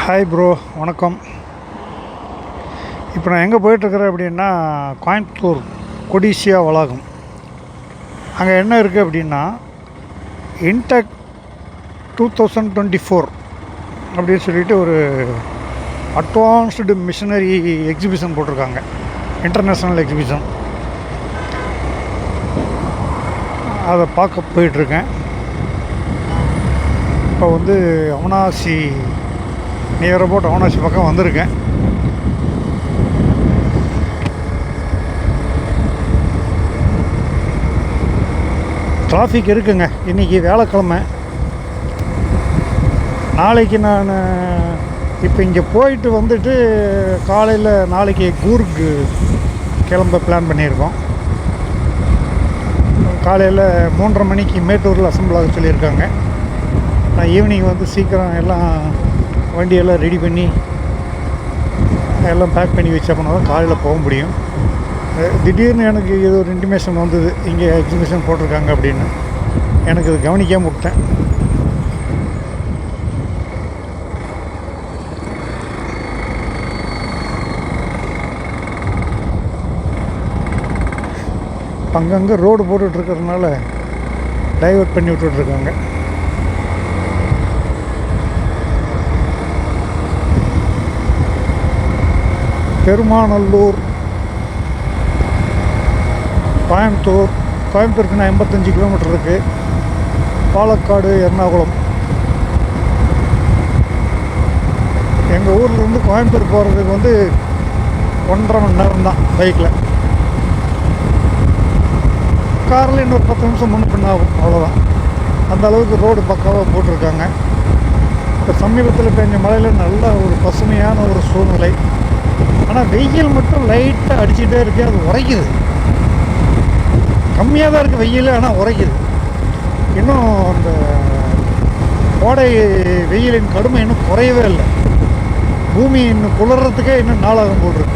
Hi bro, வணக்கம். இப்போ நான் எங்கே போயிட்டுருக்கிறேன் அப்படின்னா கோயம்புத்தூர் கொடிசியா வளாகம். அங்கே என்ன இருக்குது அப்படின்னா இன்டெக் 2024 அப்படின்னு சொல்லிட்டு ஒரு அட்வான்ஸ்டு மிஷினரி எக்ஸிபிஷன் போட்டிருக்காங்க, இன்டர்நேஷ்னல் எக்ஸிபிஷன். அதை பார்க்க போயிட்டுருக்கேன். இப்போ வந்து அவனாசி, நியர் அபவுட் அவனாசி பக்கம் வந்திருக்கேன். டிராஃபிக் இருக்குங்க. இன்றைக்கி வேலைக்கிழமை. நாளைக்கு நான் இப்போ இங்கே போயிட்டு வந்துட்டு காலையில் நாளைக்கு கூர்க்கு கிளம்ப பிளான் பண்ணியிருக்கோம். காலையில் 3:30 மணிக்கு மேட்டூரில் அசம்பிள் ஆக சொல்லியிருக்காங்க. நான் ஈவினிங் வந்து சீக்கிரம் எல்லாம் வண்டியெல்லாம் ரெடி பண்ணி எல்லாம் பேக் பண்ணி வச்சப்போனா தான் காலையில் போக முடியும். திடீர்னு எனக்கு இது ஒரு இன்டிமேஷன் வந்தது, இங்கே எக்ஸிபிஷன் போட்டிருக்காங்க அப்படின்னு. எனக்கு இது கவனிக்காமல் விட்டேன். அங்கங்கே ரோடு போட்டுட்ருக்கிறதுனால டைவர்ட் பண்ணி விட்டுட்ருக்காங்க. பெருமாநல்லூர், கோயம்புத்தூருக்குன்னா 85 கிலோமீட்டர் இருக்குது. பாலக்காடு, எர்ணாகுளம். எங்கள் ஊர்லேருந்து கோயம்புத்தூர் போகிறதுக்கு வந்து 1.5 மணி நேரம் தான் பைக்கில். காரில் இன்னொரு 10 நிமிஷம் முன் பின் ஆகும், அவ்வளோதான். அந்த அளவுக்கு ரோடு பக்காவாக போட்டிருக்காங்க. இப்போ சமீபத்தில் பெஞ்ச மழையில் நல்ல ஒரு பசுமையான ஒரு சூழ்நிலை. ஆனால் வெயில் மட்டும் லைட்டாக அடிச்சுட்டே இருக்குது. அது உரைக்குது. கம்மியாக தான் இருக்குது வெயில், ஆனால் உரைக்குது. இன்னும் அந்த கோடை வெயிலின் கடுமை இன்னும் குறையவே இல்லை. பூமி இன்னும் குளிர்றதுக்கே இன்னும் நாளாகும் போடுறது.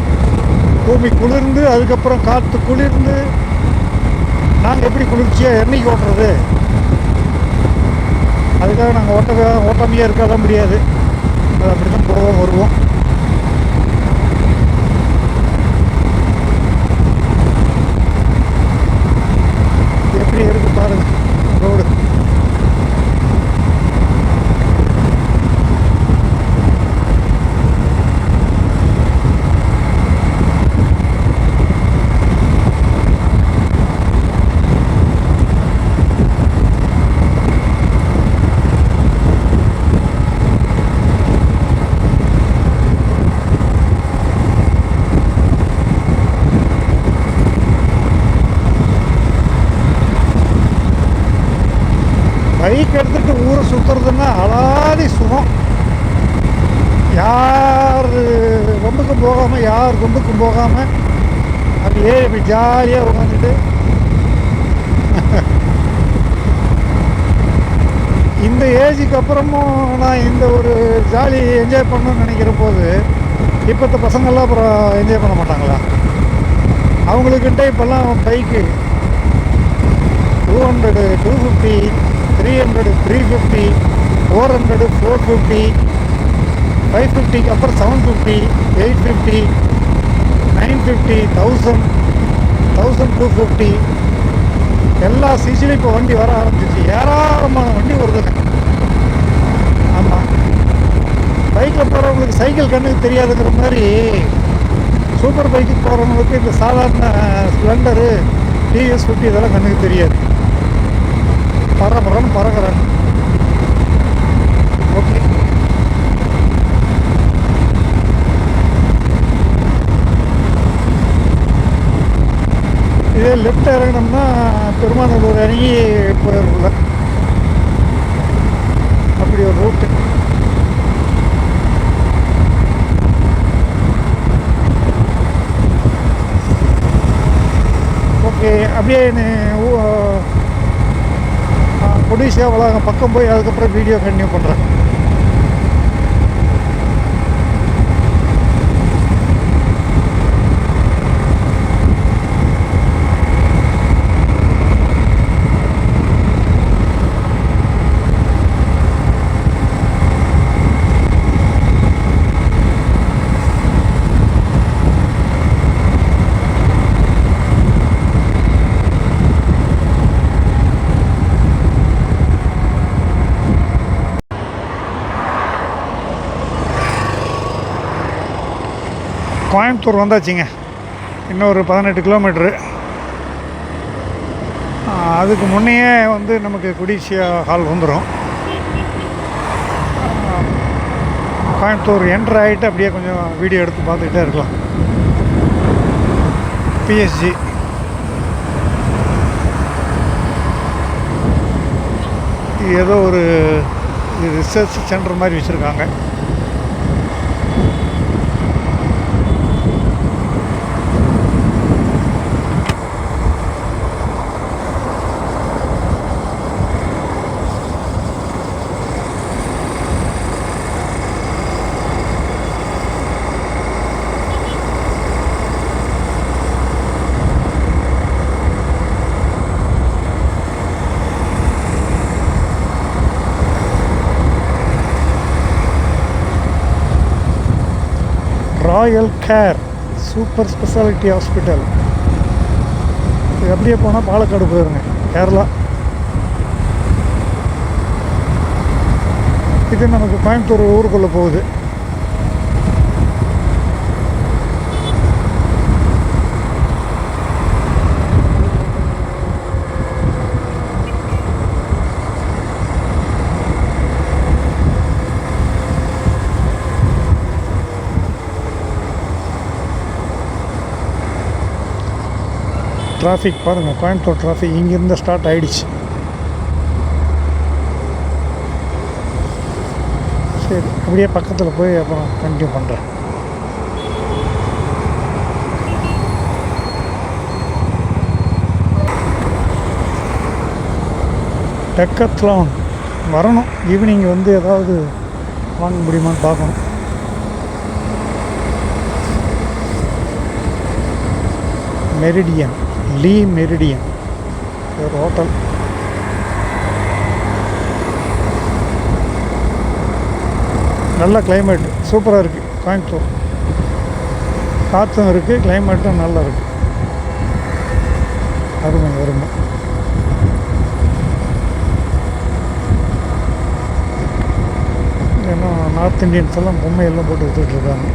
பூமி குளிர்ந்து அதுக்கப்புறம் காற்று குளிர்ந்து நாங்கள் எப்படி குளிர்ச்சியாக என்னைக்கு ஓட்டுறது? அதுக்காக நாங்கள் ஓட்டாமையாக இருக்காதான் முடியாது. அது அப்படி தான் போவோம் வருவோம். எப்படி இருக்கு பாருங்க ரோடு. பைக் எடுத்துகிட்டு ஊரை சுற்றுறதுன்னா அலாதி சுகம். யார் ரொம்புக்கும் போகாமல், யார் ரொம்புக்கும் போகாமல் அப்படியே இப்படி ஜாலியாக உட்காந்துட்டு இந்த ஏஜுக்கு அப்புறமும் நான் இந்த ஒரு ஜாலி என்ஜாய் பண்ணணும்னு நினைக்கிற போது இப்போத்த பசங்கள்லாம் அப்புறம் என்ஜாய் பண்ண மாட்டாங்களா? அவங்களுக்கிட்ட இப்போல்லாம் பைக்கு 200, 250, 300, 350, 400, 450, 550, அப்புறம் 750, 850, 950, 1000, 1250 எல்லா சிசிலும் இப்போ வண்டி வர ஆரம்பிச்சிச்சு. ஏராளமான வண்டி வருதுங்க. ஆமாம், பைக்கில் போகிறவங்களுக்கு சைக்கிள் கண்ணுக்கு தெரியாதுங்கிற மாதிரி சூப்பர் பைக்கு போகிறவங்களுக்கு இந்த சாதாரண ஸ்ப்ளெண்டரு, டிவிஎஸ் 50 இதெல்லாம் கண்ணுக்கு தெரியாது. பறன்னு பறக்கிறாங்க. ஓகே, இதே லெஃப்ட் இறங்கினோம்னா பெருமாநல்லூர் இறங்கி போயிடல. அப்படி ஒரு ரூட்டு. ஓகே, அப்படியே கொடிசியா வளாகம் பக்கம் போய் அதுக்கப்புறம் வீடியோ கண்டினியூ பண்ணுறேன். கோயம்புத்தூர் வந்தாச்சுங்க. இன்னும் ஒரு 18 கிலோமீட்ரு. அதுக்கு முன்னையே வந்து நமக்கு குடிசியா ஹால் வந்துடும். கோயம்புத்தூர் என்ட்ரு ஆகிட்டு அப்படியே கொஞ்சம் வீடியோ எடுத்து பார்த்துக்கிட்டே இருக்கலாம். பிஎஸ்ஜி ஏதோ ஒரு ரிசர்ச் சென்டர் மாதிரி வச்சுருக்காங்க. Royal care super speciality hospital. இது அப்படியே போனால் பாலக்காடு போயிருங்க, கேரளா. இது நமக்கு கோயம்புத்தூர் ஊருக்குள்ளே போகுது. டிராஃபிக் பாருங்கள், கோயம்புத்தூர் டிராஃபிக் இங்கேருந்து ஸ்டார்ட் ஆகிடுச்சு. சரி, அப்படியே பக்கத்தில் போய் அப்புறம் கண்டினியூ பண்ணுறேன். டெக்கத்லான் வரணும். ஈவினிங் வந்து ஏதாவது வாங்க முடியுமான்னு பார்க்கணும். மெரிடியன், லீ மெரிடியன் ஒரு ஹோட்டல். நல்ல கிளைமேட்டு, சூப்பராக இருக்குது கோயம்புத்தூர். காற்றும் இருக்குது, கிளைமேட்டும் நல்லா இருக்குது. அருமை அருமை. ஏன்னா நார்த் இண்டியன்ஸ் எல்லாம் பொம்மையெல்லாம் போட்டு விற்றுட்ருக்காங்க.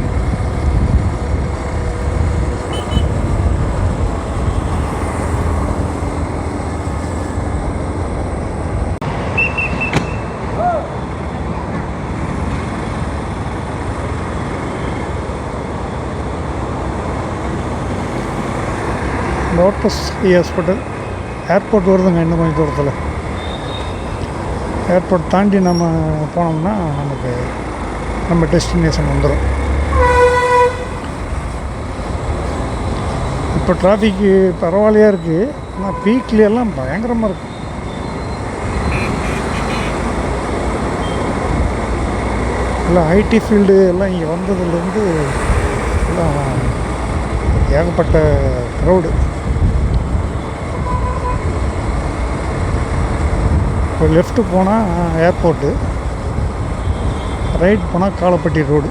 லோட்டஸ் ஹாஸ்பிட்டல் ஏர்போர்ட் வருதுங்க. இன்னும் கொஞ்சம் தூரத்தில் ஏர்போர்ட் தாண்டி நம்ம போனோம்னா நமக்கு நம்ம டெஸ்டினேஷன் வந்துடும். இப்போ டிராஃபிக்கு பரவாயில்லையாக இருக்குது. ஆனால் பீக்லையெல்லாம் பயங்கரமாக இருக்குது. எல்லாம் ஐடி ஃபீல்டு எல்லாம் இங்கே வந்ததுலேருந்து எல்லாம் ஏகப்பட்ட க்ரௌடு. இப்போ லெஃப்ட்டு போனால் ஏர்போர்ட்டு, ரைட் போனால் காலப்பட்டி ரோடு.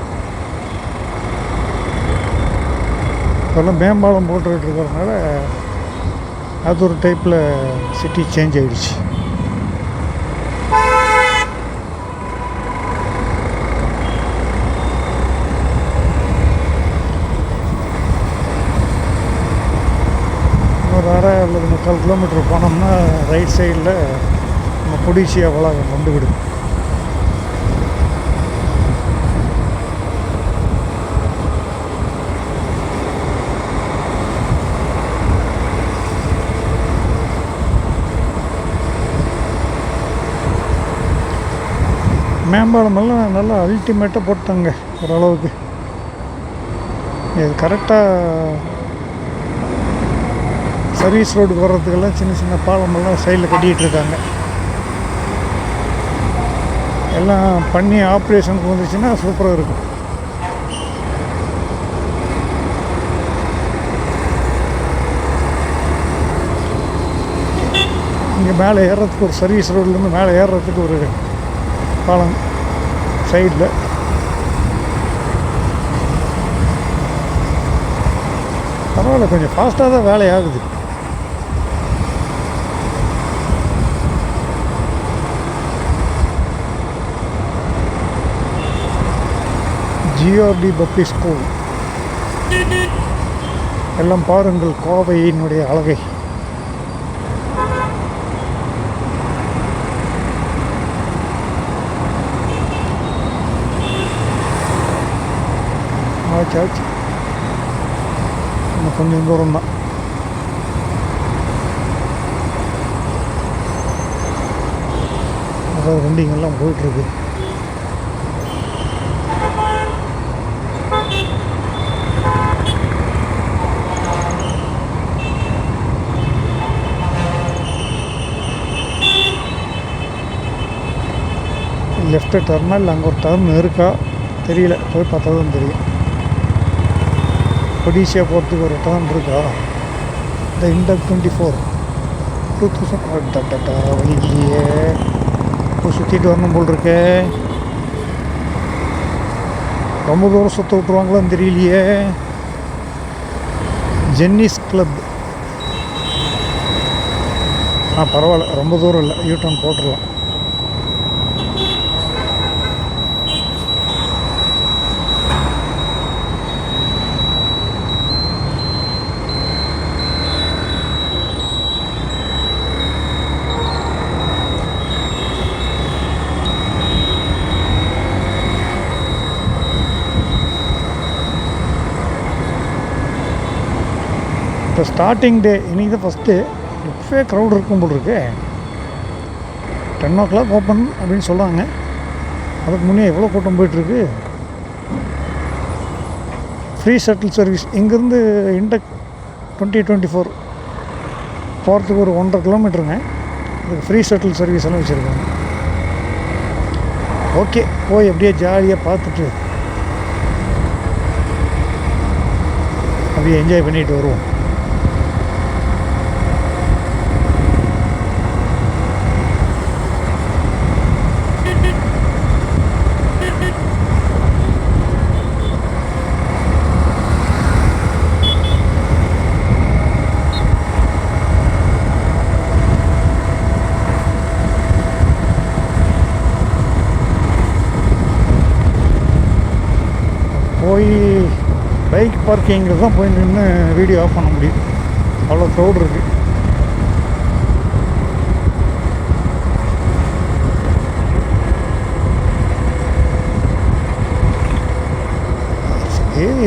இப்போல்லாம் மேம்பாலம் போட்டுக்கிட்டு இருக்கிறதுனால அது ஒரு டைப்பில் சிட்டி சேஞ்ச் ஆகிடுச்சு. ஒரு 1/2 அல்லது 3/4 கிலோமீட்டர் போனோம்னா ரைட் சைடில் நம்ம குடிசியா வளாகம் வந்துவிடும். மேம்பாலமெல்லாம் நல்லா அல்டிமேட்டாக போட்டாங்க ஓரளவுக்கு. இது கரெக்டாக சர்வீஸ் ரோடு போகிறதுக்கெல்லாம் சின்ன சின்ன பாலமெல்லாம் சைடில் கட்டிகிட்டு இருக்காங்க. எல்லாம் பண்ணி ஆப்ரேஷனுக்கு வந்துச்சுன்னா சூப்பராக இருக்கும். இங்கே மேலே ஏறுறதுக்கு ஒரு சர்வீஸ் ரோட்லேருந்து மேலே ஏறுறதுக்கு ஒரு பாலம் சைடில். பரவாயில்ல, கொஞ்சம் ஃபாஸ்ட்டாக தான் வேலையாகுது. ஜிஆர்டி பப்ளிக் ஸ்கூல் எல்லாம் பாருங்கள் கோவையினுடைய அழகை. ஆச்சு இன்னும் கொஞ்சம் தூரம் தான். அதாவது வண்டிங்கெல்லாம் போயிட்டுருக்கு. லெஃப்ட்டு டர்னா இல்லை அங்கே ஒரு டர்ன் இருக்கா தெரியல, போய் பார்த்தா தான் தெரியும். ஒடிஷா போகிறதுக்கு ஒரு டர்ன் இருக்கா? இந்த இண்டக் 24 2000 வழியிலேயே போய் சுற்றிட்டு வரணும் போல் இருக்கே. ரொம்ப தூரம் சுற்ற விட்ருவாங்களான்னு தெரியலையே. ஜென்னிஸ் கிளப். பரவாயில்ல, ரொம்ப தூரம் இல்லை, யூ-டர்ன் போட்டுடலாம். இப்போ ஸ்டார்டிங் டே, இன்றைக்கி தான் ஃபஸ்ட்டு. இப்போவே க்ரௌட் இருக்கும் போல் இருக்கு. 10 o'clock ஓப்பன் அப்படின்னு சொல்கிறாங்க. அதுக்கு முன்னே எவ்வளோ கூட்டம் போயிட்டுருக்கு. ஃப்ரீ ஷட்டில் சர்வீஸ் இங்கேருந்து இண்டக் 2024 போகிறதுக்கு ஒரு 1.5 கிலோமீட்டருங்க. அதுக்கு ஃப்ரீ ஷட்டில் சர்வீஸ் எல்லாம் வச்சுருக்காங்க. ஓகே, போய் அப்படியே ஜாலியாக பார்த்துட்டு அப்படியே என்ஜாய் பண்ணிட்டு வருவோம். போய் பைக் பார்க்கிங்கில் தான் போய் நின்று வீடியோ ஆஃப் பண்ண முடியும், அவ்வளோ க்ரௌட் இருக்குது.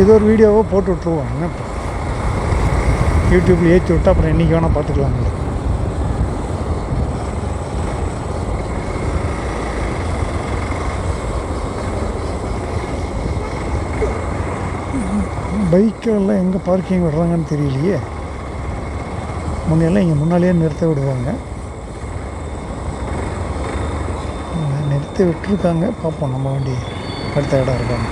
ஏதோ ஒரு வீடியோவோ போட்டு விட்ருவாங்க. யூடியூப்பில் ஏற்றி விட்டால் அப்புறம் இன்றைக்கி வேணால் பார்த்துக்கலாங்க. பைக்கெல்லாம் எங்கே பார்க்கிங் விடுறாங்கன்னு தெரியலையே. முன்னெல்லாம் இங்கே முன்னாலேயே நிறுத்த விடுவாங்க. நிறுத்த விட்டுருக்காங்க. பார்ப்போம் நம்ம வண்டி அடுத்த இடம் இருக்காங்க.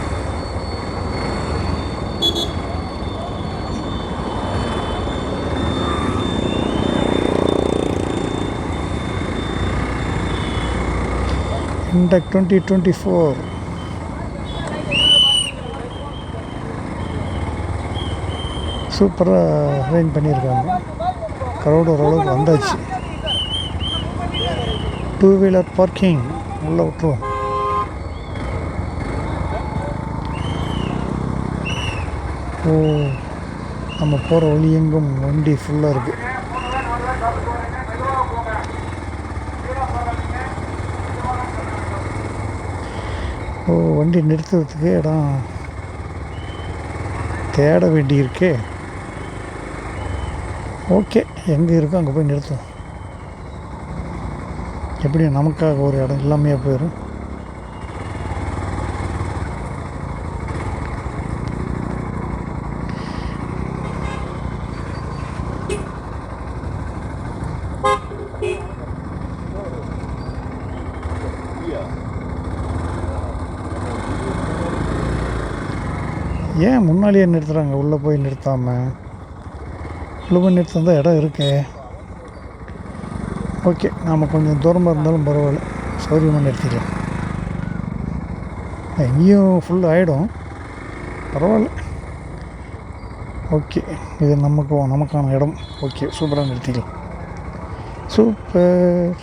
இண்டக் 2024 சூப்பராக அரேஞ்ச் பண்ணியிருக்காங்க. க்ரௌட் ஓரளவுக்கு வந்தாச்சு. 2 வீலர் பார்க்கிங் உள்ளே விட்டுருவோம். நம்ம போகிற வழி எங்கும் வண்டி ஃபுல்லாக இருக்குது. வண்டி நிறுத்துறதுக்கு இடம் தேட வேண்டியிருக்கே. ஓகே, எங்கே இருக்கோ அங்கே போய் நிறுத்தும். எப்படி நமக்காக ஒரு இடம் எல்லாமே போயிடும். ஏன் முன்னாலேயே நிறுத்துகிறாங்க? உள்ளே போய் நிறுத்தாமல் உள்ளே போய் நிறுத்தம் தான் இடம் இருக்கே. ஓகே, நாம் கொஞ்சம் தூரமாக இருந்தாலும் பரவாயில்ல, சௌரியமாக நிறுத்திக்கலாம். எங்கேயும் ஃபுல் ஆகிடும், பரவாயில்ல. ஓகே, இது நமக்கான இடம். ஓகே, சூப்பராக நிறுத்திக்கலாம். சூப்பர்.